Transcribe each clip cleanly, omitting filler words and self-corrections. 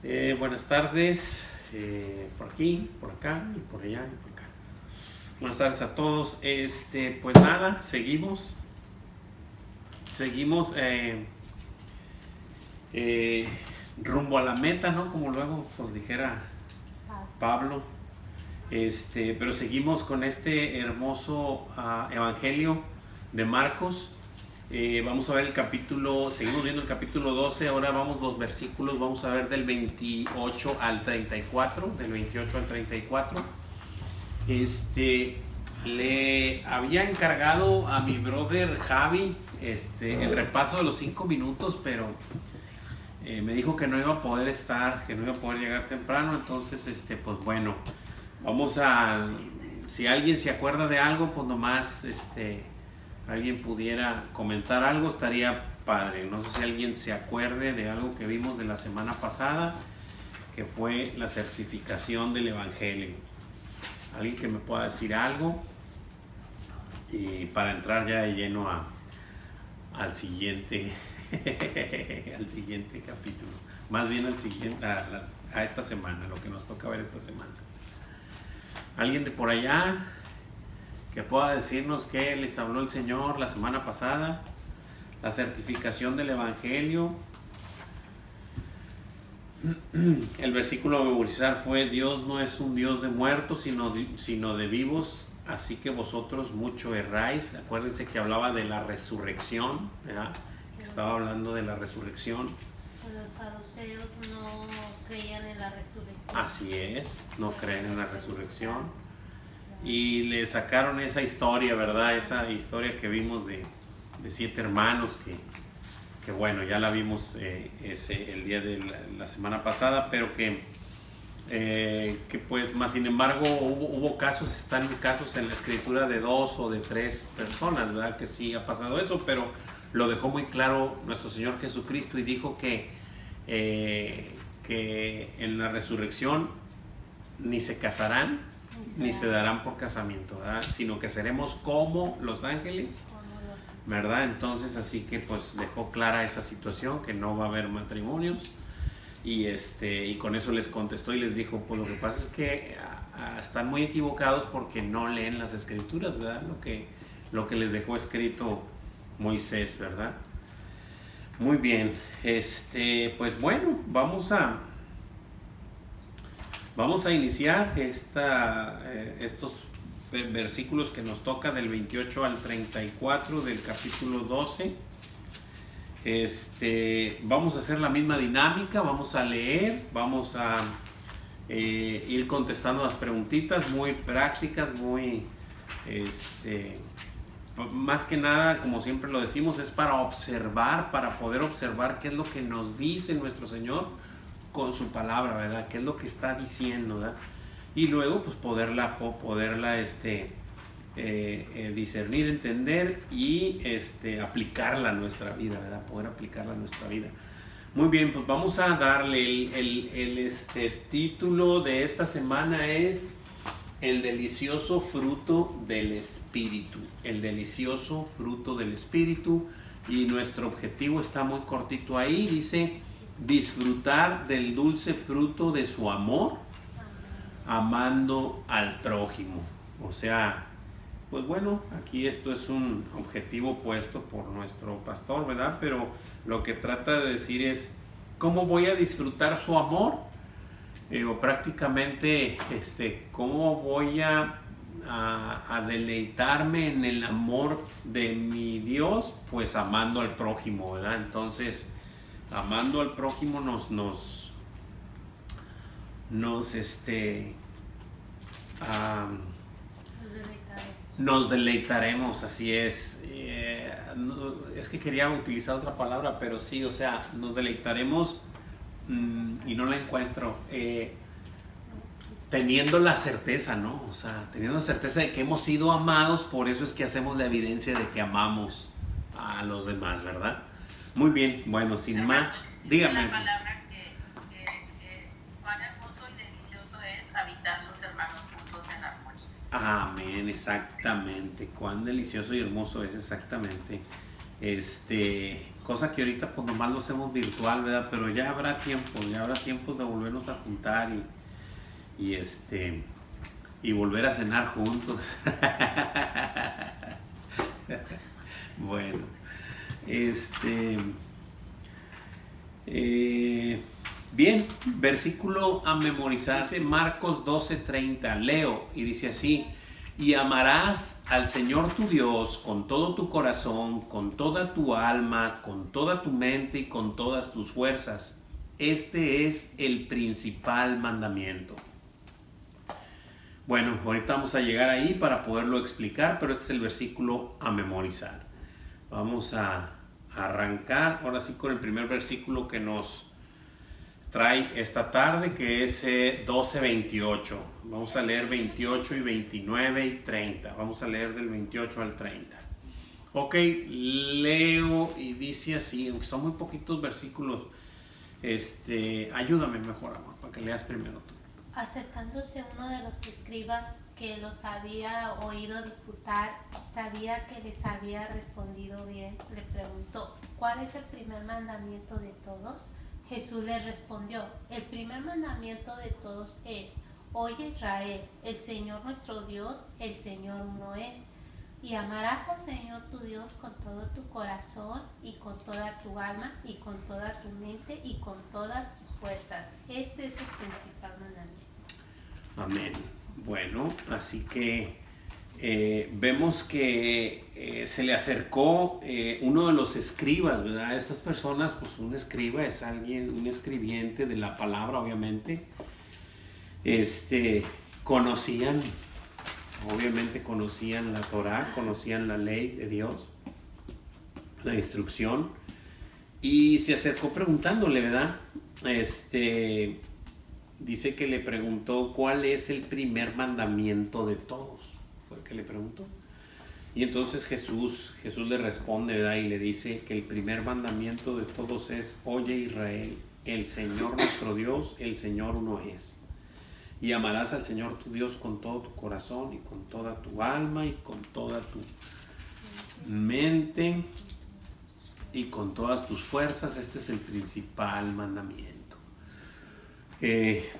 Buenas tardes, por aquí, por acá y por allá y por acá. Buenas tardes a todos. Pues nada, seguimos eh, rumbo a la meta, ¿no? Como luego pues dijera Pablo. Pero seguimos con este hermoso evangelio de Marcos. Vamos a ver seguimos viendo el capítulo 12, ahora vamos los versículos, vamos a ver del 28 al 34, del 28 al 34. Le había encargado a mi brother Javi el repaso de los 5 minutos, pero me dijo que no iba a poder estar, que no iba a poder llegar temprano, entonces pues bueno, si alguien se acuerda de algo, pues nomás alguien pudiera comentar algo, estaría padre. No sé si alguien se acuerde de algo que vimos de la semana pasada, que fue la certificación del evangelio. Alguien que me pueda decir algo y para entrar ya de lleno al siguiente al siguiente capítulo, más bien a esta semana, lo que nos toca ver esta semana. Alguien de por allá que pueda decirnos qué les habló el Señor la semana pasada, la certificación del evangelio. El versículo a memorizar fue: Dios no es un Dios de muertos, sino de vivos, así que vosotros mucho erráis. Acuérdense que hablaba de la resurrección, ¿verdad? Que estaba hablando de la resurrección. Los saduceos no creían en la resurrección. Así es, no creen en la resurrección. Y le sacaron esa historia, ¿verdad? Esa historia que vimos de 7 hermanos que bueno, ya la vimos el día de la semana pasada, pero que pues más sin embargo hubo casos, están casos en la escritura de 2 o de 3 personas, ¿verdad? Que sí ha pasado eso, pero lo dejó muy claro nuestro Señor Jesucristo y dijo que en la resurrección ni se casarán ni se darán por casamiento, ¿verdad? Sino que seremos como los ángeles, ¿verdad? Entonces así que pues dejó clara esa situación, que no va a haber matrimonios. Y con eso les contestó y les dijo: pues lo que pasa es que están muy equivocados porque no leen las escrituras, ¿verdad? Lo que les dejó escrito Moisés, ¿verdad? Muy bien, pues bueno, vamos a iniciar estos versículos que nos toca del 28 al 34 del capítulo 12. Vamos a hacer la misma dinámica, vamos a leer, vamos a ir contestando las preguntitas muy prácticas, muy más que nada, como siempre lo decimos, es para observar, para poder observar qué es lo que nos dice nuestro Señor con su palabra, ¿verdad? Qué es lo que está diciendo, ¿verdad? Y luego pues poderla discernir, entender y aplicarla a nuestra vida, ¿verdad? Poder aplicarla a nuestra vida. Muy bien, pues vamos a darle el título de esta semana es el delicioso fruto del Espíritu. El delicioso fruto del Espíritu. Y nuestro objetivo está muy cortito ahí. Dice: disfrutar del dulce fruto de su amor, amando al prójimo. O sea, pues bueno, aquí esto es un objetivo puesto por nuestro pastor, ¿verdad? Pero lo que trata de decir es: ¿cómo voy a disfrutar su amor? O prácticamente, ¿cómo voy a deleitarme en el amor de mi Dios? Pues amando al prójimo, ¿verdad? Entonces, amando al prójimo nos deleitaremos, así es. Es que quería utilizar otra palabra, pero sí, o sea, nos deleitaremos y no la encuentro. Teniendo la certeza, ¿no? O sea, teniendo la certeza de que hemos sido amados, por eso es que hacemos la evidencia de que amamos a los demás, ¿verdad? Muy bien, bueno, sin más, dígame. La palabra cuán hermoso y delicioso es habitar los hermanos juntos en armonía. Amén, exactamente. Cuán delicioso y hermoso es exactamente. Cosa que ahorita pues nomás lo hacemos virtual, ¿verdad? Pero ya habrá tiempos de volvernos a juntar y volver a cenar juntos. Bueno, bien, versículo a memorizar, dice Marcos 12:30, leo y dice así: y amarás al Señor tu Dios con todo tu corazón, con toda tu alma, con toda tu mente y con todas tus fuerzas. Este es el principal mandamiento. Bueno, ahorita vamos a llegar ahí para poderlo explicar, pero este es el versículo a memorizar. Vamos a arrancar ahora sí con el primer versículo que nos trae esta tarde, que es 12:28. Vamos a leer 28 y 29 y 30. Vamos a leer del 28 al 30. Ok, leo y dice así, aunque son muy poquitos versículos, ayúdame mejor, amor, para que leas primero tú. Acercándose uno de los escribas que los había oído disputar, sabía que les había respondido bien, le preguntó: ¿cuál es el primer mandamiento de todos? Jesús le respondió: el primer mandamiento de todos es: oye Israel, el Señor nuestro Dios, el Señor uno es. Y amarás al Señor tu Dios con todo tu corazón y con toda tu alma y con toda tu mente y con todas tus fuerzas. Este es el principal mandamiento. Amén. Bueno, así que vemos que se le acercó uno de los escribas, ¿verdad? Estas personas, pues un escriba es alguien, un escribiente de la palabra, obviamente. Obviamente conocían la Torá, conocían la ley de Dios, la instrucción, y se acercó preguntándole, ¿verdad? Dice que le preguntó cuál es el primer mandamiento de todos. Fue el que le preguntó. Y entonces Jesús le responde, ¿verdad? Y le dice que el primer mandamiento de todos es: oye Israel, el Señor nuestro Dios, el Señor uno es. Y amarás al Señor tu Dios con todo tu corazón y con toda tu alma y con toda tu mente y con todas tus fuerzas. Este es el principal mandamiento.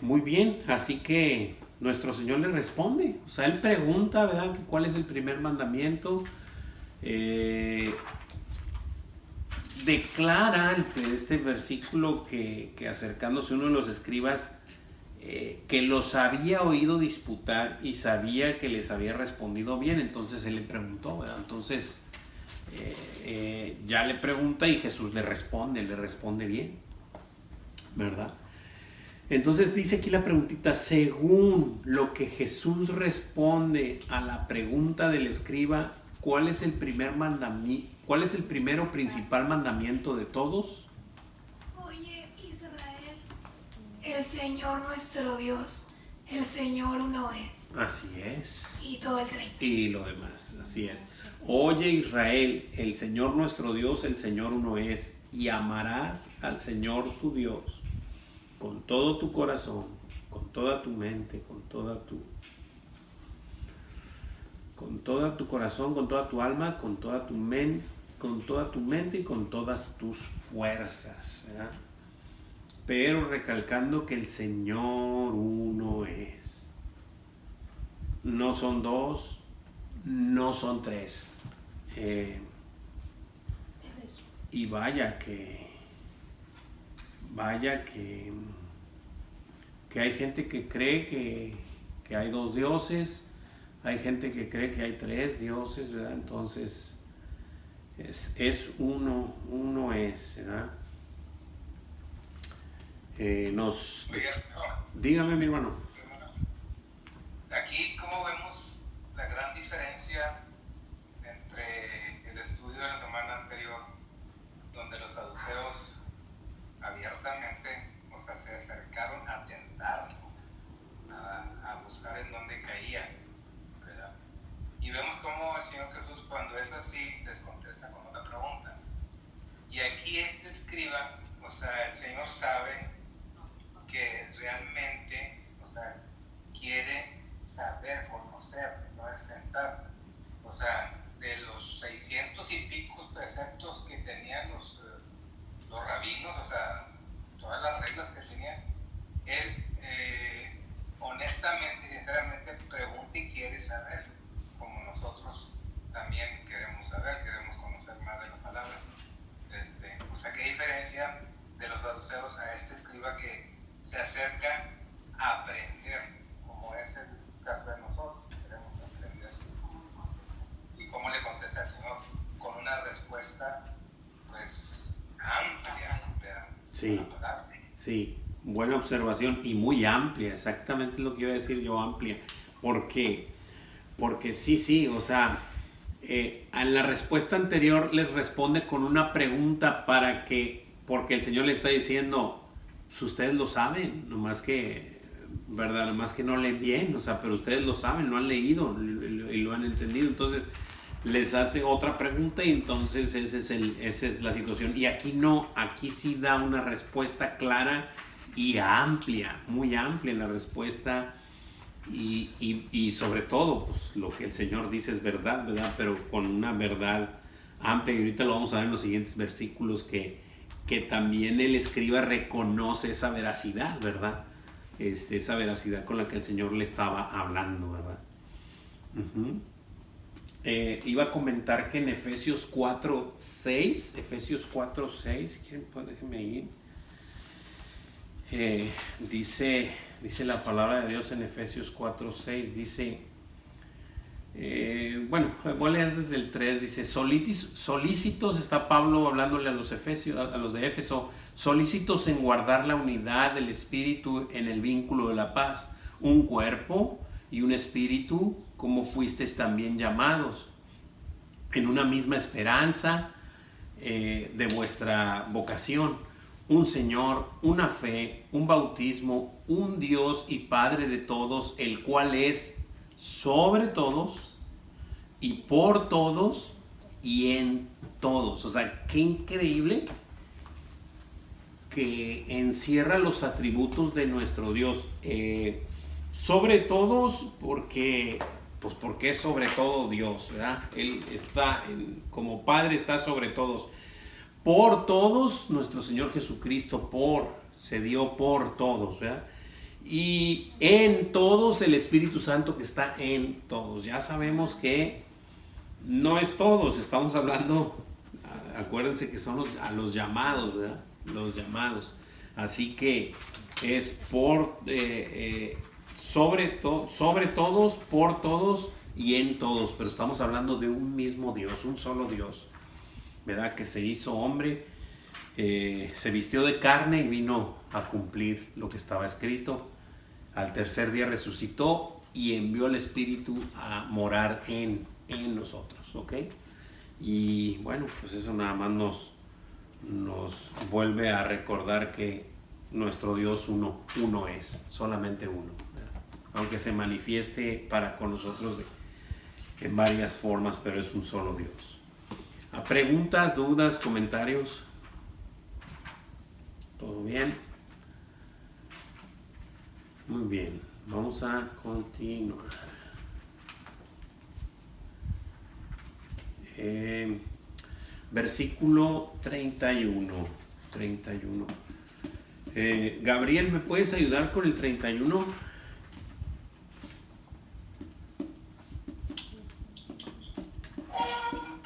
Muy bien, así que nuestro Señor le responde. O sea, Él pregunta, ¿verdad?, cuál es el primer mandamiento. Declara este versículo que acercándose uno de los escribas, que los había oído disputar y sabía que les había respondido bien. Entonces Él le preguntó, ¿verdad? Entonces ya le pregunta y Jesús le responde bien, ¿verdad? Entonces dice aquí la preguntita: según lo que Jesús responde a la pregunta del escriba, ¿cuál es el primero principal mandamiento de todos? Oye Israel, el Señor nuestro Dios, el Señor uno es. Así es. Y todo el 30. Y lo demás, así es. Oye Israel, el Señor nuestro Dios, el Señor uno es, y amarás al Señor tu Dios con todo tu corazón, con toda tu mente, con toda tu corazón, con toda tu alma, con toda tu mente y con todas tus fuerzas, ¿verdad? Pero recalcando que el Señor uno es. No son dos, no son tres. Y vaya que hay gente que cree que hay dos dioses, hay gente que cree que hay tres dioses, ¿verdad? Entonces es uno es, ¿verdad? Dígame, mi hermano. Aquí, como vemos la gran diferencia entre el estudio de la semana anterior, donde los saduceos abiertamente, o sea, se acercaron a tentar, a buscar en dónde caía, ¿verdad? Y vemos cómo el Señor Jesús, cuando es así, les contesta con otra pregunta. Y aquí este escriba, o sea, el Señor sabe que realmente, o sea, quiere saber, conocer, no es tentar. O sea, de los 600 y pico preceptos que tenían los los rabinos, o sea, todas las reglas que tenían, él honestamente y sinceramente pregunta y quiere saber, como nosotros también queremos saber, queremos conocer más de la palabra. O sea, ¿qué diferencia de los saduceos a este escriba que se acerca a aprender, como es el caso de nosotros, que queremos aprender? ¿Y cómo le contesta el Señor? Con una respuesta, pues, amplia, ¿verdad? Sí, sí, buena observación y muy amplia, exactamente lo que iba a decir yo, amplia. ¿Por qué? Porque sí, o sea, en la respuesta anterior les responde con una pregunta porque el Señor le está diciendo, ustedes lo saben, nomás que, ¿verdad? Nomás que no leen bien, o sea, pero ustedes lo saben, lo han leído y lo han entendido. Entonces les hace otra pregunta y entonces esa es la situación. Y aquí no, aquí sí da una respuesta clara y amplia, muy amplia la respuesta. Y sobre todo, pues lo que el Señor dice es verdad, ¿verdad? Pero con una verdad amplia. Y ahorita lo vamos a ver en los siguientes versículos que también el escriba reconoce esa veracidad, ¿verdad? Esa veracidad con la que el Señor le estaba hablando, ¿verdad? Iba a comentar que en Efesios 4:6, si quieren, pues déjenme ir. Dice la palabra de Dios en Efesios 4:6, dice, bueno, voy a leer desde el 3, dice, solícitos, está Pablo hablándole a los Efesios, a los de Éfeso, solícitos en guardar la unidad del espíritu en el vínculo de la paz, un cuerpo y un espíritu, como fuisteis también llamados, en una misma esperanza de vuestra vocación, un Señor, una fe, un bautismo, un Dios y Padre de todos, el cual es sobre todos y por todos y en todos. O sea, qué increíble que encierra los atributos de nuestro Dios. Sobre todos porque es sobre todo Dios, ¿verdad? Él está, como Padre está sobre todos. Por todos, nuestro Señor Jesucristo se dio por todos, ¿verdad? Y en todos el Espíritu Santo que está en todos. Ya sabemos que no es todos, estamos hablando, acuérdense que son los llamados, ¿verdad? Los llamados. Así que es sobre todos, por todos y en todos. Pero estamos hablando de un mismo Dios, un solo Dios, ¿verdad? Que se hizo hombre, se vistió de carne y vino a cumplir lo que estaba escrito. Al tercer día resucitó y envió el Espíritu a morar en nosotros, ¿ok? Y bueno, pues eso nada más nos vuelve a recordar que nuestro Dios uno es, solamente uno, ¿verdad? Aunque se manifieste para con nosotros en varias formas, pero es un solo Dios. ¿Preguntas, dudas, comentarios? ¿Todo bien? Muy bien, vamos a continuar. Versículo 31. Gabriel, ¿me puedes ayudar con el 31?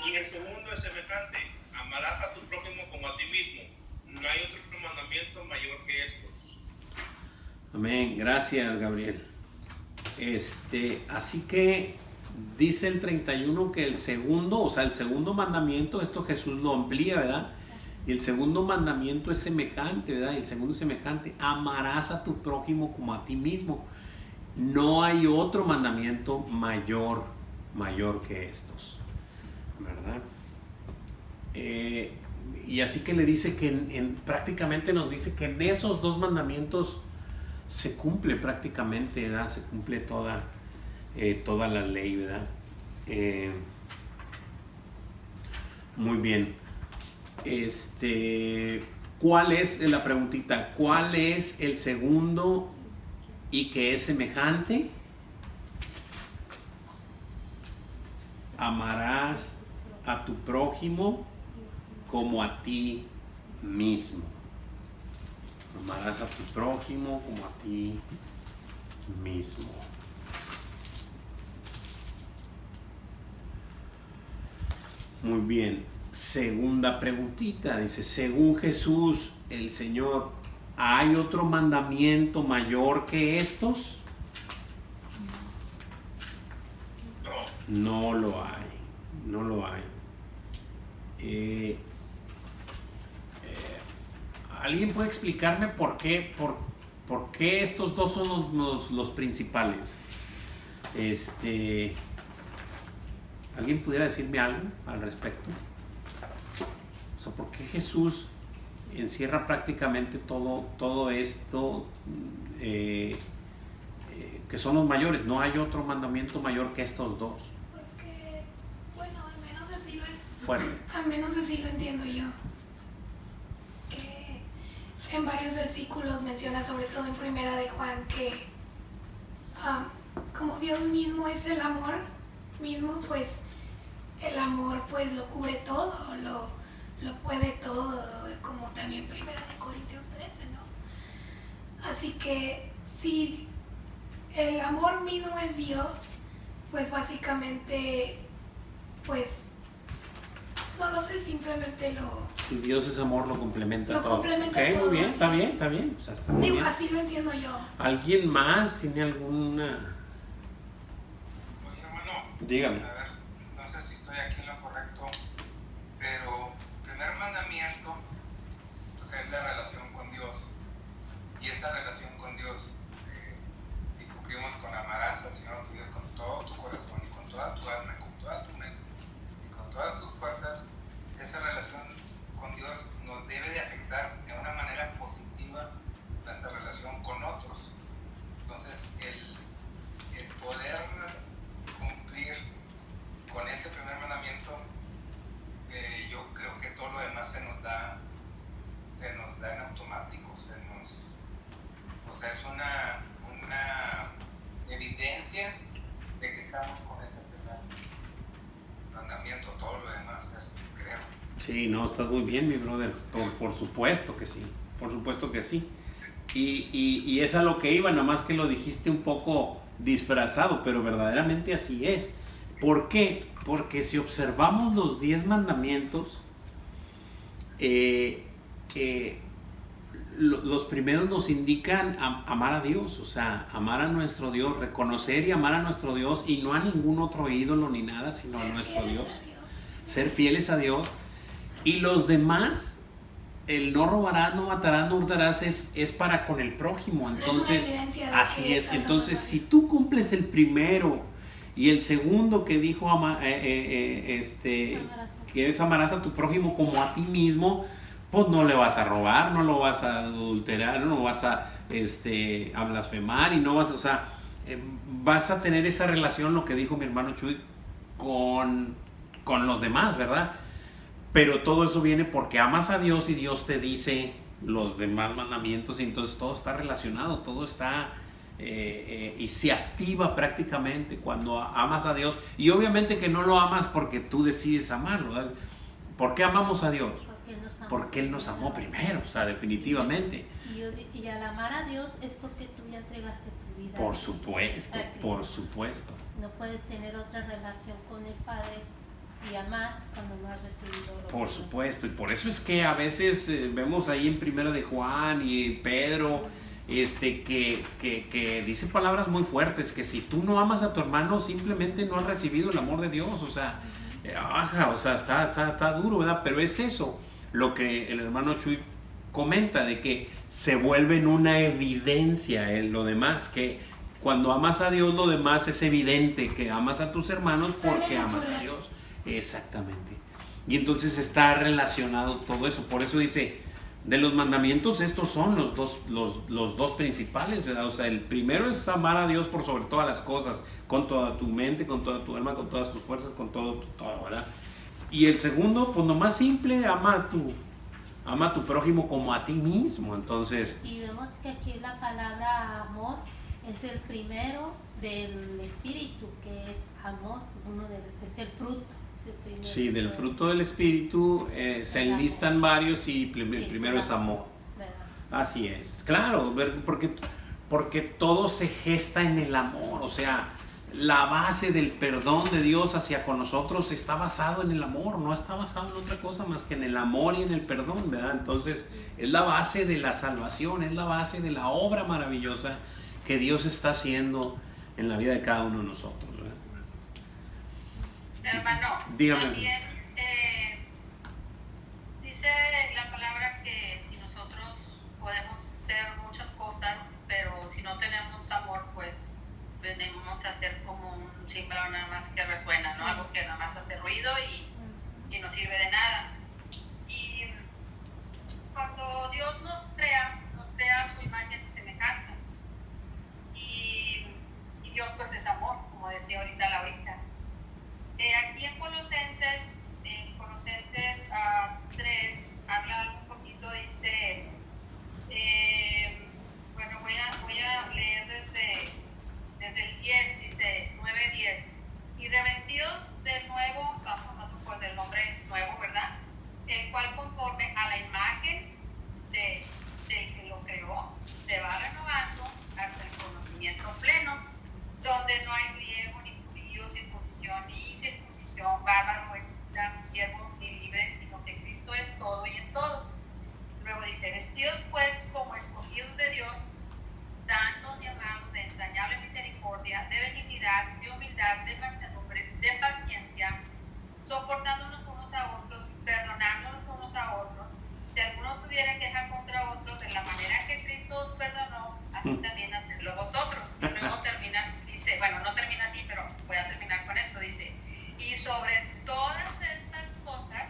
Y el segundo es semejante: amarás a tu prójimo como a ti mismo. No hay otro mandamiento mayor que estos. Amén, gracias Gabriel. Así que dice el 31 que el segundo mandamiento, esto Jesús lo amplía, ¿verdad? Y el segundo mandamiento es semejante, ¿verdad? El segundo es semejante: amarás a tu prójimo como a ti mismo. No hay otro mandamiento mayor que estos, ¿verdad? Y así que le dice que prácticamente nos dice que en esos dos mandamientos se cumple prácticamente, ¿verdad? Se cumple toda la ley, ¿verdad? Muy bien. ¿Cuál es la preguntita? ¿Cuál es el segundo y que es semejante? Amarás a tu prójimo como a ti mismo. Amarás a tu prójimo como a ti mismo. Muy bien. Segunda preguntita. Dice, según Jesús, el Señor, ¿hay otro mandamiento mayor que estos? No lo hay. No lo hay. ¿Alguien puede explicarme por qué estos dos son los principales? ¿Alguien pudiera decirme algo al respecto? O sea, ¿por qué Jesús encierra prácticamente todo esto que son los mayores? No hay otro mandamiento mayor que estos dos. Porque, bueno, Fuerte. al menos así lo entiendo yo. Que en varios versículos menciona, sobre todo en Primera de Juan, que como Dios mismo es el amor mismo, pues el amor pues lo cubre todo, lo puede todo, como también Primera de Corintios 13, ¿no? Así que si el amor mismo es Dios, pues básicamente, pues, no lo sé, simplemente Dios es amor, lo complementa lo todo. complementa Ok, todo, muy bien, así está bien, es. está bien. O sea, está muy digo, bien. así lo entiendo yo. ¿Alguien más tiene alguna? Oye, hermano, Dígame. a ver, no sé si estoy aquí en lo correcto, pero el primer mandamiento pues es la relación con Dios, y esa relación con Dios y cumplimos con amarás al Señor tu Dios con todo tu corazón y con toda tu alma y con toda tu mente y con todas tus fuerzas. Esa relación con Dios nos debe de afectar de una manera positiva nuestra relación con otros. Entonces el poder cumplir con ese primer mandamiento, yo creo que todo lo demás se nos da en automático, o sea, es una evidencia de que estamos con ese primer mandamiento. Todo lo demás es, creo. Sí, no, estás muy bien, mi brother. Por supuesto que sí. Por supuesto que sí. Y es a lo que iba, nada más que lo dijiste un poco disfrazado, pero verdaderamente así es. ¿Por qué? Porque si observamos los 10 mandamientos, los primeros nos indican amar a Dios, o sea, amar a nuestro Dios, reconocer y amar a nuestro Dios y no a ningún otro ídolo ni nada, sino a nuestro Dios. Ser fieles a Dios. Y los demás, el no robarás, no matarás, no hurtarás, es para con el prójimo. Entonces, así es. Entonces, si tú cumples el primero y el segundo que dijo que es amarás a tu prójimo como a ti mismo, pues no le vas a robar, no lo vas a adulterar, no vas a blasfemar y no vas, o sea, vas a tener esa relación, lo que dijo mi hermano Chuy, con los demás, ¿verdad? Pero todo eso viene porque amas a Dios y Dios te dice los demás mandamientos, y entonces todo está relacionado, todo está y se activa prácticamente cuando amas a Dios. Y obviamente que no lo amas porque tú decides amarlo, ¿verdad? ¿Por qué amamos a Dios? Porque Él nos amó primero, o sea, definitivamente. Y al amar a Dios es porque tú ya entregaste tu vida. Por supuesto, por supuesto. No puedes tener otra relación con el Padre y amar cuando no has recibido lo Por que supuesto, y por eso es que a veces vemos ahí en Primera de Juan y Pedro, que dice palabras muy fuertes, que si tú no amas a tu hermano, simplemente no has recibido el amor de Dios, o sea, está duro, ¿verdad? Pero es eso lo que el hermano Chuy comenta, de que se vuelve en una evidencia en lo demás, que cuando amas a Dios, lo demás es evidente, que amas a tus hermanos porque amas a Dios. Exactamente. Y entonces está relacionado todo eso. Por eso dice, de los mandamientos, estos son los dos principales, ¿verdad? O sea, el primero es amar a Dios por sobre todas las cosas, con toda tu mente, con toda tu alma, con todas tus fuerzas, con todo, ¿verdad? Y el segundo, pues nomás simple, ama a tu prójimo como a ti mismo. Entonces, Y vemos que aquí la palabra amor es el primero del espíritu, que es amor, es el fruto. Sí, del fruto del Espíritu se enlistan varios y el primero es amor. Así es, claro, porque todo se gesta en el amor, o sea, la base del perdón de Dios hacia con nosotros está basado en el amor, no está basado en otra cosa más que en el amor y en el perdón, ¿verdad? Entonces es la base de la salvación, es la base de la obra maravillosa que Dios está haciendo en la vida de cada uno de nosotros, ¿verdad? Hermano, dígame. También dice la palabra que si nosotros podemos ser muchas cosas, pero si no tenemos amor, pues venimos a ser como un símbolo nada más que resuena, ¿no? Algo que nada más hace ruido y no sirve de nada. Y cuando Dios nos crea a su imagen y semejanza. Y Dios pues es amor, como decía ahorita Laurita. Aquí en Colosenses 3 habla un poquito, dice, bueno, voy a leer desde el 10, dice 9-10, y revestidos de nuevo, estamos hablando pues del nombre nuevo, ¿verdad? El cual conforme a la imagen del que lo creó, se va renovando hasta el conocimiento pleno, donde no hay griego ni judío, circuncisión ni circuncisión, bárbaro, escita, siervo ni libre, sino que Cristo es todo y en todos. Luego dice, vestidos pues como escogidos de Dios, santos llamados de entrañable misericordia, de benignidad, de humildad, de mansedumbre, de paciencia, soportándonos unos a otros, perdonándonos unos a otros. Si alguno tuviera queja contra otro, de la manera que Cristo os perdonó, así también hacedlo vosotros. Y luego termina, dice, bueno, no termina así, pero voy a terminar con esto, dice, y sobre todas estas cosas,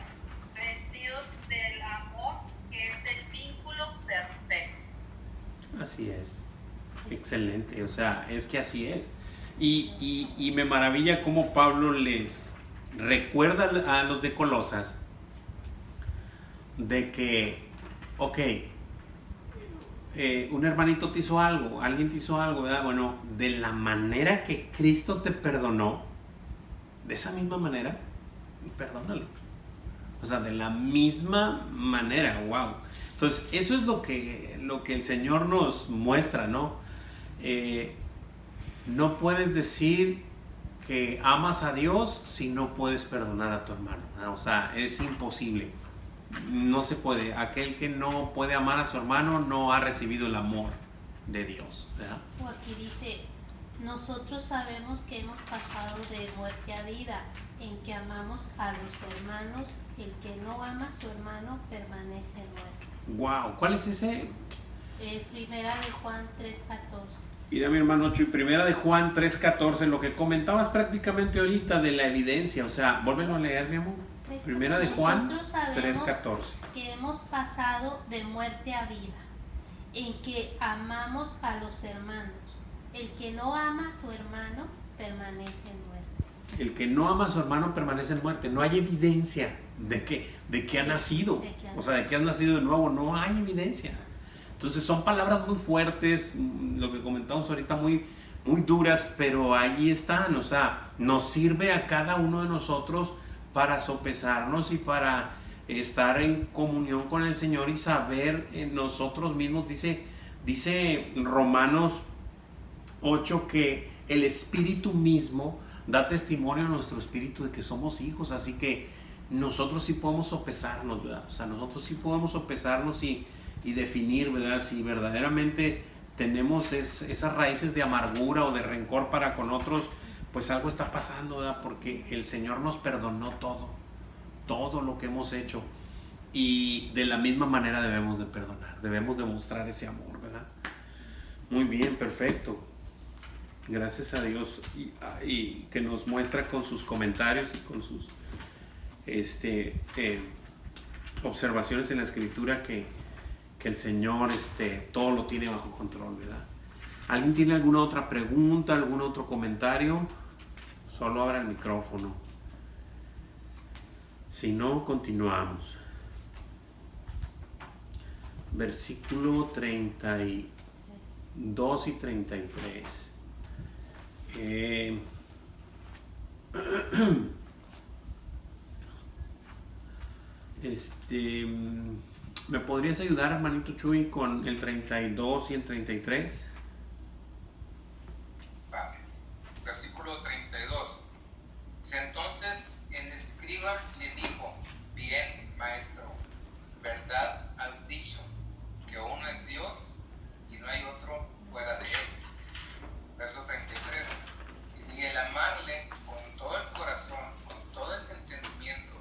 vestidos del amor, que es el vínculo perfecto. Así es. Excelente, o sea, es que así es. Y me maravilla cómo Pablo les recuerda a los de Colosas de que, ok, un hermanito te hizo algo, alguien te hizo algo, ¿verdad? Bueno, de la manera que Cristo te perdonó, de esa misma manera, perdónalo. O sea, de la misma manera, wow. Entonces, eso es lo que el Señor nos muestra, ¿no? No puedes decir que amas a Dios si no puedes perdonar a tu hermano, ¿no? O sea, es imposible. No se puede. Aquel que no puede amar a su hermano no ha recibido el amor de Dios, ¿verdad? O aquí dice, nosotros sabemos que hemos pasado de muerte a vida, en que amamos a los hermanos. El que no ama a su hermano permanece muerto. Wow, ¿cuál es ese? Primera de Juan 3:14. Mira, mi hermano Chuy, primera de Juan 3:14, lo que comentabas prácticamente ahorita de la evidencia, o sea, vuélvelo a leer, mi amor. Primera de Juan 3:14. Que hemos pasado de muerte a vida, en que amamos a los hermanos. El que no ama a su hermano permanece en muerte. El que no ama a su hermano permanece en muerte. No hay evidencia de que ha nacido. O sea, de que ha nacido de nuevo. No hay evidencia. Entonces son palabras muy fuertes, lo que comentamos ahorita, muy, muy duras, pero ahí están. O sea, nos sirve a cada uno de nosotros para sopesarnos y para estar en comunión con el Señor y saber en nosotros mismos. Dice Romanos 8 que el Espíritu mismo da testimonio a nuestro espíritu de que somos hijos, así que nosotros sí podemos sopesarnos, ¿verdad? O sea, nosotros sí podemos sopesarnos y definir, ¿verdad? Si verdaderamente tenemos esas raíces de amargura o de rencor para con otros, pues algo está pasando, ¿verdad? Porque el Señor nos perdonó todo lo que hemos hecho, y de la misma manera debemos de perdonar, debemos demostrar ese amor, ¿verdad? Muy bien, perfecto. Gracias a Dios y que nos muestra con sus comentarios y con sus observaciones en la Escritura que el Señor todo lo tiene bajo control, ¿verdad? ¿Alguien tiene alguna otra pregunta, algún otro comentario? Solo abra el micrófono. Si no, continuamos. Versículo 32 y 33. ¿Me podrías ayudar, hermanito Chuy, con el 32 y el 33? Vale. Versículo 32. Entonces el escriba le dijo: bien, maestro, verdad has dicho, que uno es Dios y no hay otro fuera de él. Verso 33. Y el amarle con todo el corazón, con todo el entendimiento,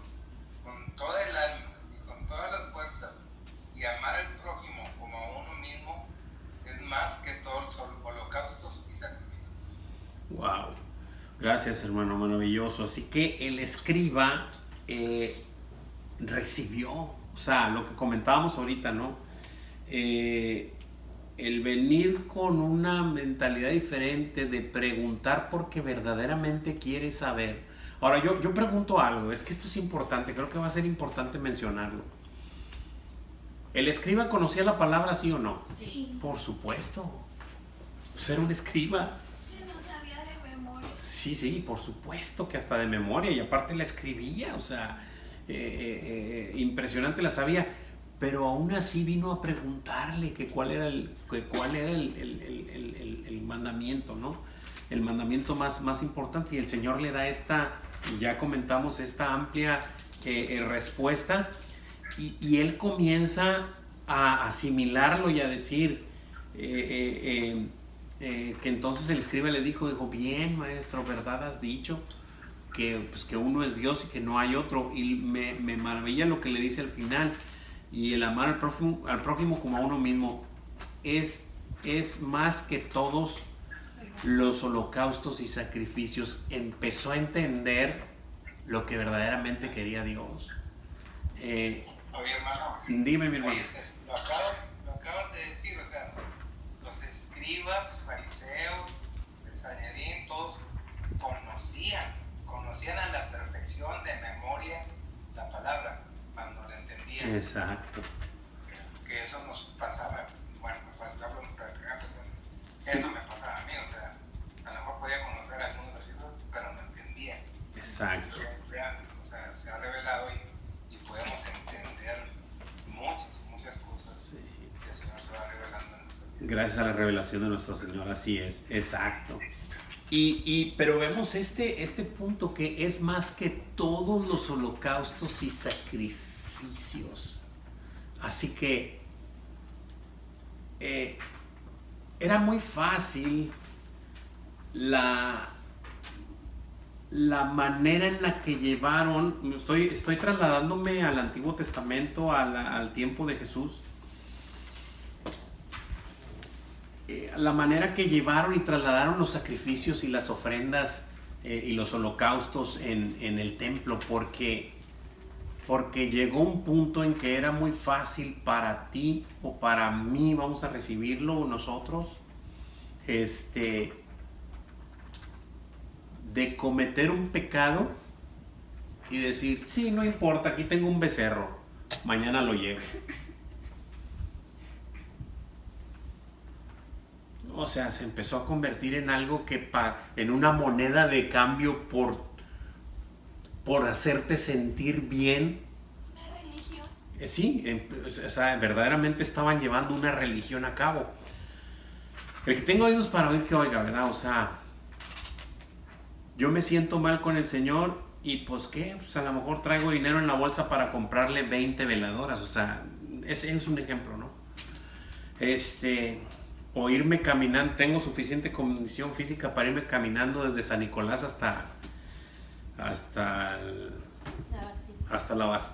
con toda el alma y con todas las fuerzas, y amar al prójimo como a uno mismo, es más que todos los holocaustos y sacrificios. Wow. Gracias, hermano, maravilloso. Así que el escriba recibió, o sea, lo que comentábamos ahorita, ¿no? El venir con una mentalidad diferente de preguntar porque verdaderamente quiere saber. Ahora, yo pregunto algo, es que esto es importante, creo que va a ser importante mencionarlo. ¿El escriba conocía la palabra, sí o no? Sí. Por supuesto. Ser un escriba. Sí, no sabía de memoria. Sí, por supuesto que hasta de memoria, y aparte la escribía, o sea, impresionante la sabía, pero aún así vino a preguntarle que cuál era el mandamiento, ¿no? El mandamiento más importante, y el Señor le da ya comentamos, esta amplia respuesta, y él comienza a asimilarlo y a decir que entonces el escriba le dijo, bien, maestro, verdad has dicho, que uno es Dios y que no hay otro. Y me maravilla lo que le dice al final: y el amar al prójimo como a uno mismo es más que todos los holocaustos y sacrificios. Empezó a entender lo que verdaderamente quería Dios. Oye, hermano. Dime, mi hermano. Oye, lo acabas de decir, o sea, los escribas, fariseos, el Sanedrín, todos conocían a la perfección de memoria la palabra, cuando la entendían. Exacto. Que eso nos pasaba, bueno, eso me pasaba a mí, o sea, a lo mejor podía conocer algunos versículos, pero no entendía. Exacto. O sea, se ha revelado y podemos entender muchas cosas. Sí. Que el Señor se va revelando en nuestra vida. Gracias a la revelación de nuestro Señor, así es, exacto. Pero vemos este punto, que es más que todos los holocaustos y sacrificios. Así que era muy fácil la manera en la que llevaron. Estoy trasladándome al Antiguo Testamento, al tiempo de Jesús. La manera que llevaron y trasladaron los sacrificios y las ofrendas y los holocaustos en el templo, porque llegó un punto en que era muy fácil para ti o para mí, vamos a recibirlo nosotros, de cometer un pecado y decir, sí, no importa, aquí tengo un becerro, mañana lo llevo. O sea, se empezó a convertir en algo en una moneda de cambio por hacerte sentir bien. Una religión. Sí, o sea, verdaderamente estaban llevando una religión a cabo. El que tenga oídos para oír, que oiga, ¿verdad? O sea, yo me siento mal con el Señor y pues ¿qué? Pues a lo mejor traigo dinero en la bolsa para comprarle 20 veladoras. O sea, ese es un ejemplo, ¿no? O irme caminando, tengo suficiente condición física para irme caminando desde San Nicolás hasta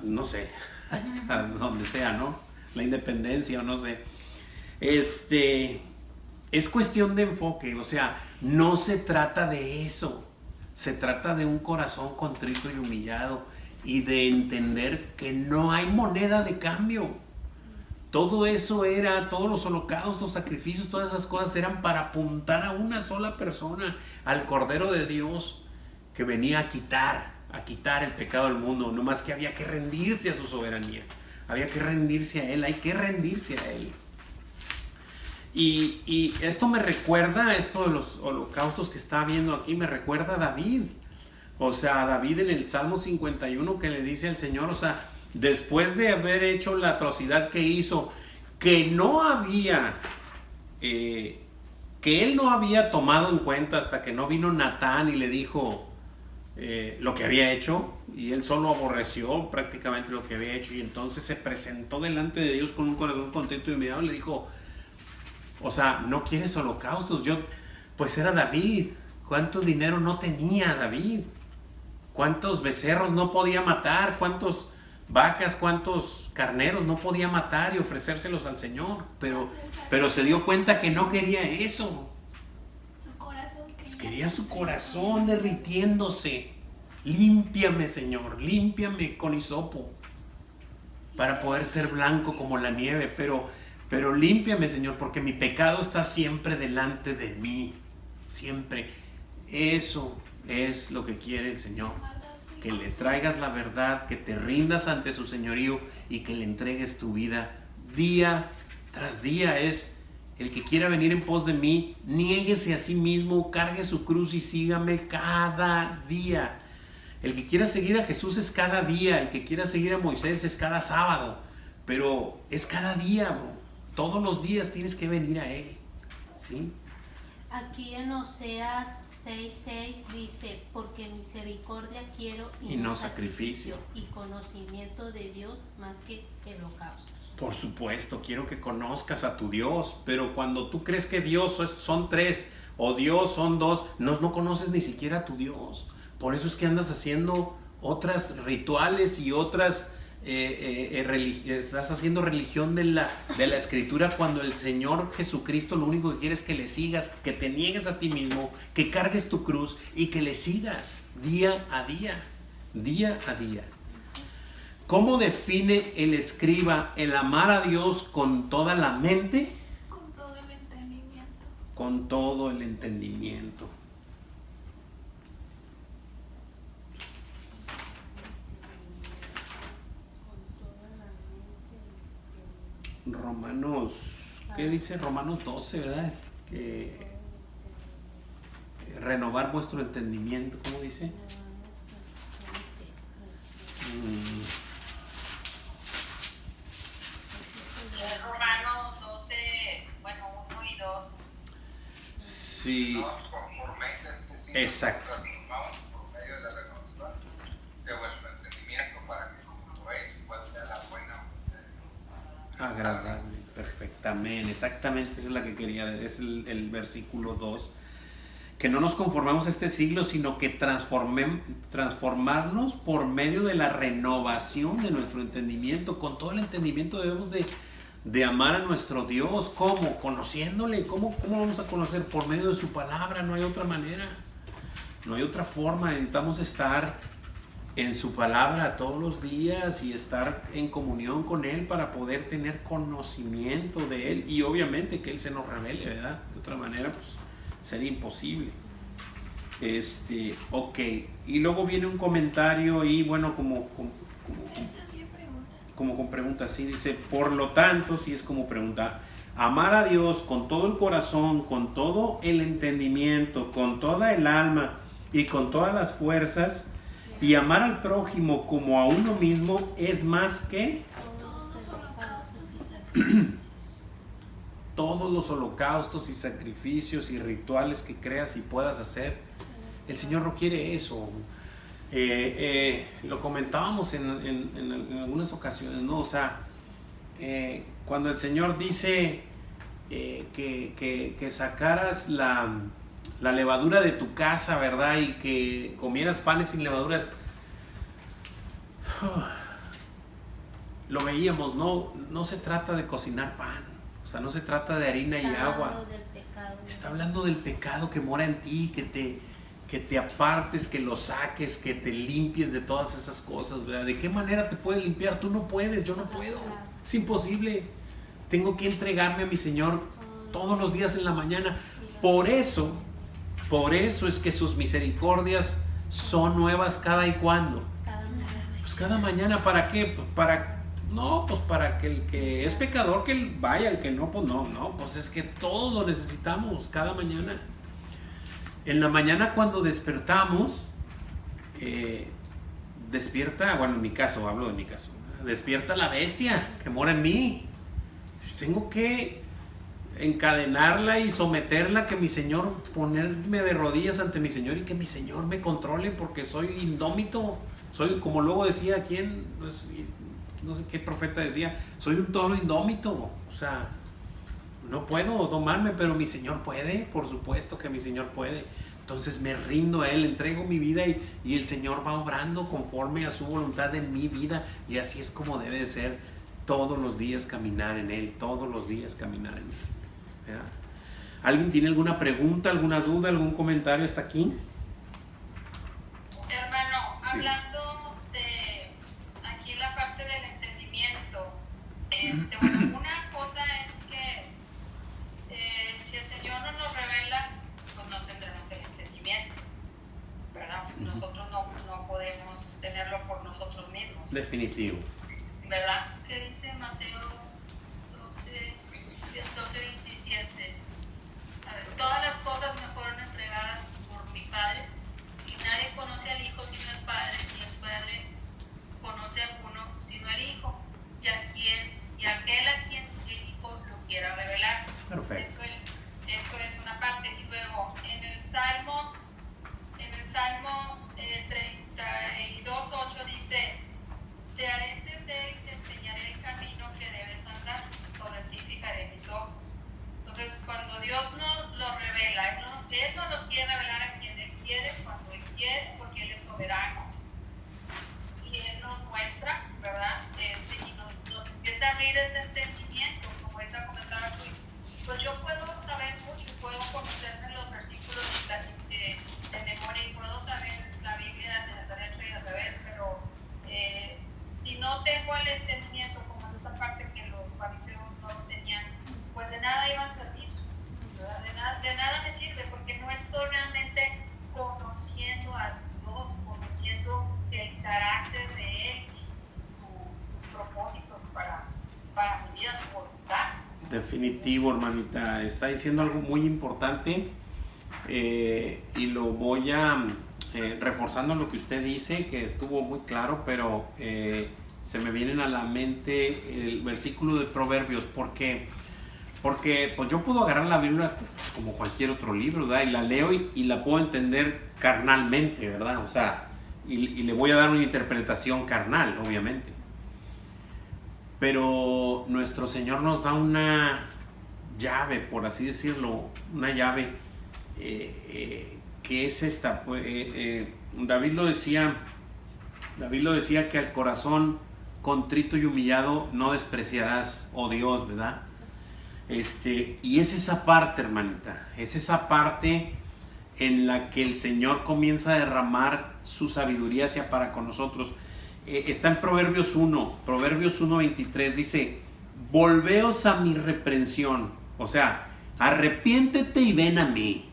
no sé, hasta donde sea, ¿no? La Independencia o no sé. Es cuestión de enfoque, o sea, no se trata de eso, se trata de un corazón contrito y humillado y de entender que no hay moneda de cambio. Todo eso todos los holocaustos, sacrificios, todas esas cosas eran para apuntar a una sola persona, al Cordero de Dios, que venía a quitar el pecado del mundo. No más que había que rendirse a su soberanía, había que rendirse a Él, hay que rendirse a Él. Y esto me recuerda, esto de los holocaustos que está viendo aquí, me recuerda a David. O sea, David en el Salmo 51, que le dice al Señor, o sea, después de haber hecho la atrocidad que hizo, que no había, que él no había tomado en cuenta hasta que no vino Natán y le dijo lo que había hecho, y él solo aborreció prácticamente lo que había hecho, y entonces se presentó delante de Dios con un corazón contento y humillado y le dijo, o sea, ¿no quieres holocaustos? Pues era David. ¿Cuánto dinero no tenía David? ¿Cuántos becerros no podía matar? ¿Cuántos vacas, cuántos carneros no podía matar y ofrecérselos al Señor? Pero se dio cuenta que no quería eso. Su corazón Quería su corazón derritiéndose. Límpiame, Señor, límpiame con hisopo para poder ser blanco como la nieve, pero límpiame, Señor, porque mi pecado está siempre delante de mí, siempre. Eso es lo que quiere el Señor, que le traigas la verdad, que te rindas ante su señorío y que le entregues tu vida día tras día. Es el que quiera venir en pos de mí, niéguese a sí mismo, cargue su cruz y sígame cada día. El que quiera seguir a Jesús es cada día, el que quiera seguir a Moisés es cada sábado, pero es cada día, bro. Todos los días tienes que venir a Él, ¿sí? Aquí en Oseas 6:6 dice, porque misericordia quiero y no sacrificio, y conocimiento de Dios más que holocaustos. Por supuesto, quiero que conozcas a tu Dios, pero cuando tú crees que Dios son tres o Dios son dos, no conoces ni siquiera a tu Dios. Por eso es que andas haciendo otras rituales y otras estás haciendo religión de la Escritura, cuando el Señor Jesucristo lo único que quiere es que le sigas, que te niegues a ti mismo, que cargues tu cruz y que le sigas día a día, día a día. ¿Cómo define el escriba el amar a Dios con toda la mente? Con todo el entendimiento. Con todo el entendimiento. Romanos, ¿qué dice? Romanos 12, ¿verdad? Que renovar vuestro entendimiento, ¿cómo dice? Romanos 12, bueno, 1 y 2. Sí. No os conforméis a este siglo, Exacto. transformaos por medio de la renovación de vuestro entendimiento, para que comprobéis cuál sea la buena voluntad de Dios. Agradable, perfectamente, exactamente, esa es la que quería ver, es el versículo 2, que no nos conformemos a este siglo, sino que transformarnos por medio de la renovación de nuestro entendimiento. Con todo el entendimiento debemos de amar a nuestro Dios. ¿Cómo? Conociéndole. ¿Cómo vamos a conocer? Por medio de su palabra. No hay otra manera, no hay otra forma. Necesitamos estar en su palabra todos los días y estar en comunión con Él para poder tener conocimiento de Él, y obviamente que Él se nos revele, ¿verdad? De otra manera pues sería imposible. Ok, y luego viene un comentario y bueno, como con pregunta, sí, dice, por lo tanto, sí es como pregunta, amar a Dios con todo el corazón, con todo el entendimiento, con toda el alma y con todas las fuerzas, y amar al prójimo como a uno mismo es más que Todos los holocaustos y sacrificios. todos los holocaustos y sacrificios y rituales que creas y puedas hacer. El Señor no quiere eso. Lo comentábamos en algunas ocasiones, ¿no? O sea, cuando el Señor dice que sacaras la levadura de tu casa, ¿verdad? Y que comieras panes sin levaduras. Lo veíamos, no se trata de cocinar pan. O sea, no se trata de harina y agua. Está hablando del pecado que mora en ti, que te apartes, que lo saques, que te limpies de todas esas cosas, ¿verdad? ¿De qué manera te puedes limpiar? Tú no puedes, yo no puedo. Es imposible. Tengo que entregarme a mi Señor todos los días en la mañana. Por eso es que sus misericordias son nuevas cada y cuando. Pues cada mañana. ¿Para qué? Pues para que el que es pecador que él vaya, el que no, pues no, pues es que todos lo necesitamos cada mañana. En la mañana cuando despertamos, despierta, bueno, en mi caso, hablo de mi caso, despierta la bestia que mora en mí. Tengo que encadenarla y someterla, que mi Señor, ponerme de rodillas ante mi Señor y que mi Señor me controle, porque soy indómito. Soy, como luego decía, ¿quién? No sé qué profeta decía, soy un toro indómito. O sea, no puedo domarme, pero mi Señor puede, por supuesto que mi Señor puede. Entonces me rindo a Él, entrego mi vida y el Señor va obrando conforme a su voluntad en mi vida, y así es como debe de ser todos los días, caminar en Él, todos los días caminar en Él. ¿Verdad? ¿Alguien tiene alguna pregunta, alguna duda, algún comentario hasta aquí? Hermano, hablando de aquí la parte del entendimiento, bueno, una cosa es que si el Señor no nos revela, pues no tendremos el entendimiento, ¿verdad? Nosotros no podemos tenerlo por nosotros mismos. Definitivo. ¿Verdad? ¿Qué dice Mateo 12:27? Todas las cosas me fueron entregadas por mi Padre, y nadie conoce al Hijo sino el Padre, y el Padre conoce a uno sino al Hijo, y aquel a quien el Hijo lo quiera revelar. Perfecto. Esto es una parte. Y luego en el Salmo 32:8 dice: te haré entender y te enseñaré el camino que debes andar, sobre ti fijaré mis ojos. Entonces, cuando Dios nos lo revela, Él no nos quiere revelar a quien Él quiere, cuando Él quiere, porque Él es soberano, y Él nos muestra, ¿verdad? Y nos empieza a abrir ese entendimiento, como ahorita comentaba tú. Pues yo puedo saber mucho, puedo conocerme los versículos de memoria, y puedo saber la Biblia de derecho y al revés, pero si no tengo el entendimiento, como en esta parte que los fariseos no lo tenían, pues de nada iba a servir, ¿verdad? De nada me sirve, porque no estoy realmente conociendo a Dios, conociendo el carácter de Él y sus propósitos para mi vida, su voluntad. Definitivo, hermanita. Está diciendo algo muy importante, y lo voy a reforzando lo que usted dice, que estuvo muy claro, pero se me vienen a la mente el versículo de Proverbios. Porque pues yo puedo agarrar la Biblia como cualquier otro libro, ¿verdad? Y la leo y la puedo entender carnalmente, ¿verdad? O sea, y le voy a dar una interpretación carnal, obviamente. Pero nuestro Señor nos da una llave, por así decirlo, una llave que es esta. David lo decía que al corazón contrito y humillado no despreciarás, oh Dios, ¿verdad? Y es esa parte, hermanita, es esa parte en la que el Señor comienza a derramar su sabiduría hacia para con nosotros. Está en Proverbios 1:23, dice: volveos a mi reprensión, o sea, arrepiéntete y ven a mí.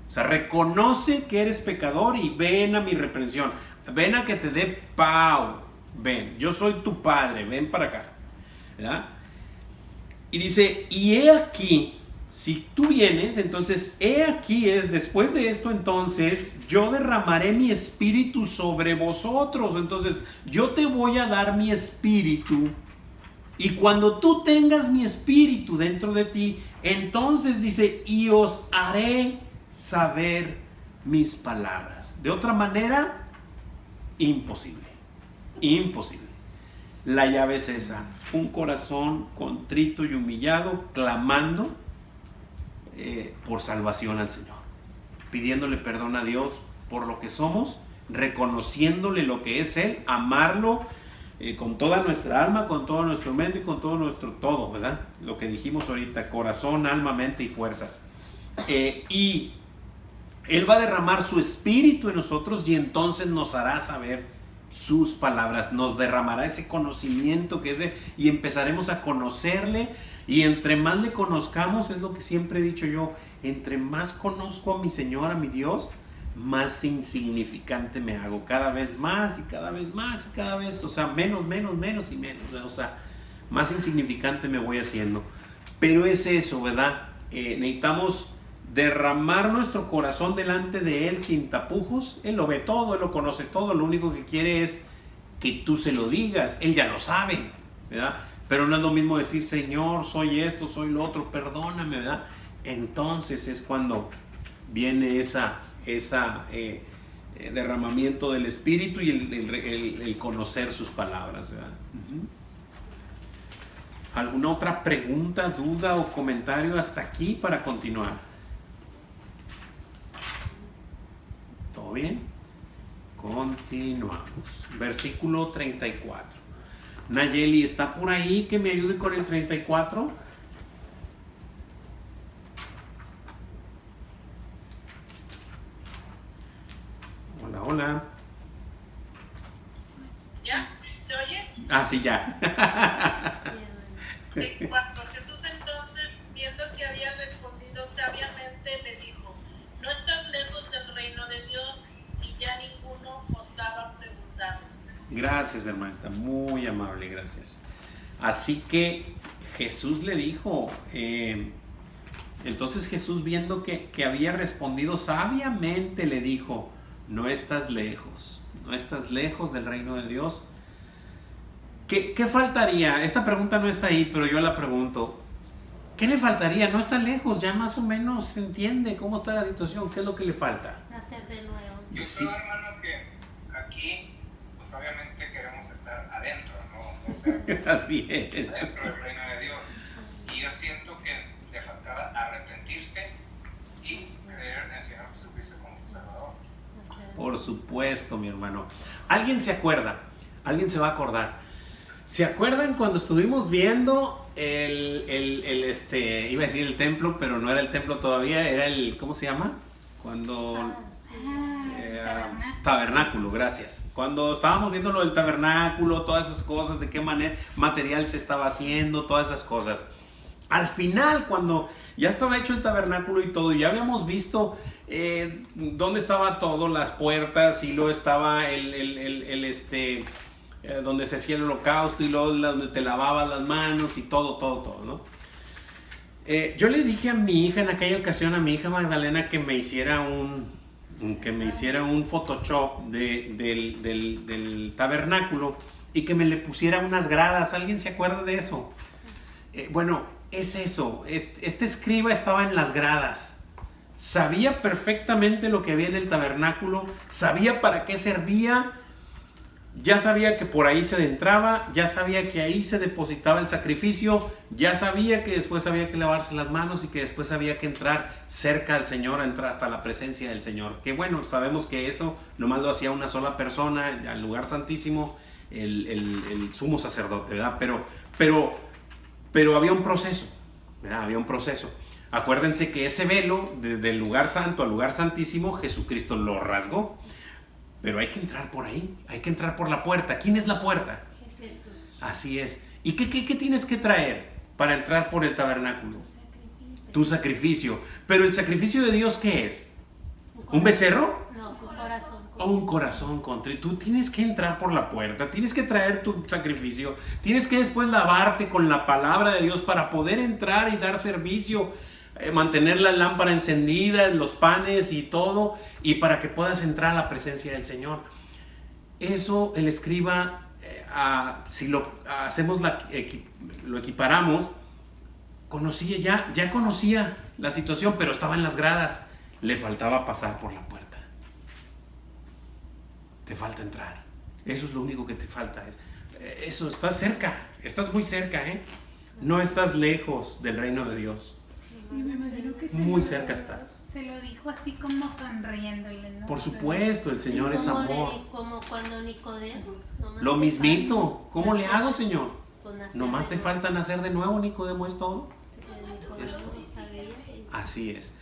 O sea, reconoce que eres pecador y ven a mi reprensión, ven a que te dé pau, ven, yo soy tu padre, ven para acá, ¿verdad? Y dice: y he aquí, si tú vienes, entonces he aquí es, después de esto, entonces yo derramaré mi espíritu sobre vosotros. Entonces yo te voy a dar mi espíritu, y cuando tú tengas mi espíritu dentro de ti, entonces dice: y os haré saber mis palabras. De otra manera, imposible. La llave es esa: un corazón contrito y humillado, clamando por salvación al Señor, pidiéndole perdón a Dios por lo que somos, reconociéndole lo que es Él, amarlo con toda nuestra alma, con todo nuestro mente y con todo nuestro todo, ¿verdad? Lo que dijimos ahorita: corazón, alma, mente y fuerzas. Y Él va a derramar su espíritu en nosotros, y entonces nos hará saber sus palabras, nos derramará ese conocimiento que es de, y empezaremos a conocerle. Y entre más le conozcamos, es lo que siempre he dicho yo, entre más conozco a mi Señor, a mi Dios, más insignificante me hago, cada vez más y cada vez más y cada vez, o sea, menos y menos, o sea, más insignificante me voy haciendo. Pero es eso, ¿verdad? Necesitamos derramar nuestro corazón delante de Él sin tapujos. Él lo ve todo, Él lo conoce todo, lo único que quiere es que tú se lo digas. Él ya lo sabe, ¿verdad? Pero no es lo mismo decir, Señor, soy esto, soy lo otro, perdóname, ¿verdad? Entonces es cuando viene esa derramamiento del Espíritu y el conocer sus palabras, ¿verdad? ¿Alguna otra pregunta, duda o comentario hasta aquí para continuar? ¿Todo bien? Continuamos. Versículo 34. Nayeli, ¿está por ahí que me ayude con el 34? Hola, hola. ¿Ya? ¿Se oye? Ah, sí, ya. Cuando Jesús entonces, viendo que había respondido sabiamente, le dijo, no estás lejos del reino de Dios, y ya ninguno osaba preguntarle. Gracias, hermanita, muy amable, gracias. Así que Jesús le dijo, entonces Jesús, viendo que había respondido sabiamente, le dijo, no estás lejos del reino de Dios. ¿Qué faltaría? Esta pregunta no está ahí, pero yo la pregunto. ¿Qué le faltaría? No está lejos, ya más o menos se entiende cómo está la situación. ¿Qué es lo que le falta? Nacer de nuevo. Yo Sí. creo, hermano, que aquí, pues obviamente queremos estar adentro, ¿no? O sea, Así es. dentro del reino de Dios. Y yo siento que le faltaba arrepentirse y creer en el Señor Jesucristo como su Salvador. Por supuesto, mi hermano. ¿Alguien se acuerda? ¿Alguien se va a acordar? ¿Se acuerdan cuando estuvimos viendo iba a decir el templo, pero no era el templo todavía, era el, ¿cómo se llama? Cuando... tabernáculo, gracias. Cuando estábamos viendo lo del tabernáculo, todas esas cosas, de qué manera material se estaba haciendo, todas esas cosas. Al final, cuando ya estaba hecho el tabernáculo y todo, ya habíamos visto dónde estaba todo, las puertas, y luego estaba donde se hacía el holocausto, y luego donde te lavabas las manos y todo, ¿no? Yo le dije a mi hija en aquella ocasión, a mi hija Magdalena, que me hiciera un Photoshop del tabernáculo y que me le pusiera unas gradas. ¿Alguien se acuerda de eso? Bueno, es eso. Este escriba estaba en las gradas. Sabía perfectamente lo que había en el tabernáculo, sabía para qué servía, ya sabía que por ahí se entraba, ya sabía que ahí se depositaba el sacrificio, ya sabía que después había que lavarse las manos y que después había que entrar cerca al Señor, entrar hasta la presencia del Señor. Que bueno, sabemos que eso nomás lo hacía una sola persona, al lugar santísimo, el sumo sacerdote, ¿verdad? Pero había un proceso, ¿verdad? Había un proceso. Acuérdense que ese velo, del lugar santo al lugar santísimo, Jesucristo lo rasgó. Pero hay que entrar por ahí, hay que entrar por la puerta. ¿Quién es la puerta? Jesús. Así es. ¿Y qué tienes que traer para entrar por el tabernáculo? Tu sacrificio. Pero el sacrificio de Dios, ¿qué es? ¿Un becerro? No, un corazón. O un corazón contrito. Tú tienes que entrar por la puerta, tienes que traer tu sacrificio, tienes que después lavarte con la palabra de Dios para poder entrar y dar servicio, mantener la lámpara encendida, los panes y todo, y para que puedas entrar a la presencia del Señor. Eso el escriba, si lo hacemos, lo equiparamos, ya conocía la situación, pero estaba en las gradas, le faltaba pasar por la puerta. Te falta entrar. Eso es lo único que te falta. Eso, estás cerca, estás muy cerca, no estás lejos del reino de Dios. Y me imagino que Muy cerca estás. Se lo dijo así como sonriéndole, ¿no? Por supuesto, el Señor es como amor. como cuando Nicodemo. Lo mismito. ¿Cómo le hago, Señor? Pues nacer Nomás de te nuevo. falta nacer de nuevo, Nicodemo, es todo. Nicodemo Esto. sí sabía. Así es.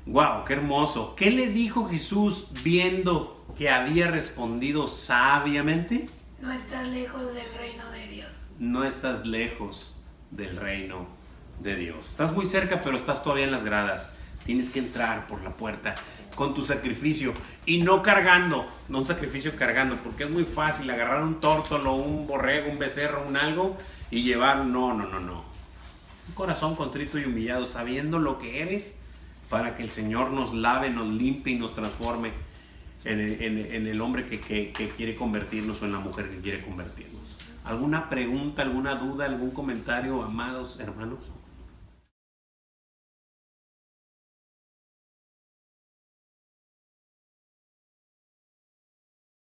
Wow, qué hermoso. ¿Qué le dijo Jesús viendo que había respondido sabiamente? No estás lejos del reino de Dios. No estás lejos del reino de Dios. Estás muy cerca, pero estás todavía en las gradas. Tienes que entrar por la puerta con tu sacrificio y no cargando, no un sacrificio cargando, porque es muy fácil agarrar un tórtolo, un borrego, un becerro, un algo y llevar. No. Un corazón contrito y humillado, sabiendo lo que eres, para que el Señor nos lave, nos limpie y nos transforme. en el hombre que quiere convertirnos o en la mujer que quiere convertirnos. ¿Alguna pregunta, alguna duda, algún comentario, amados hermanos?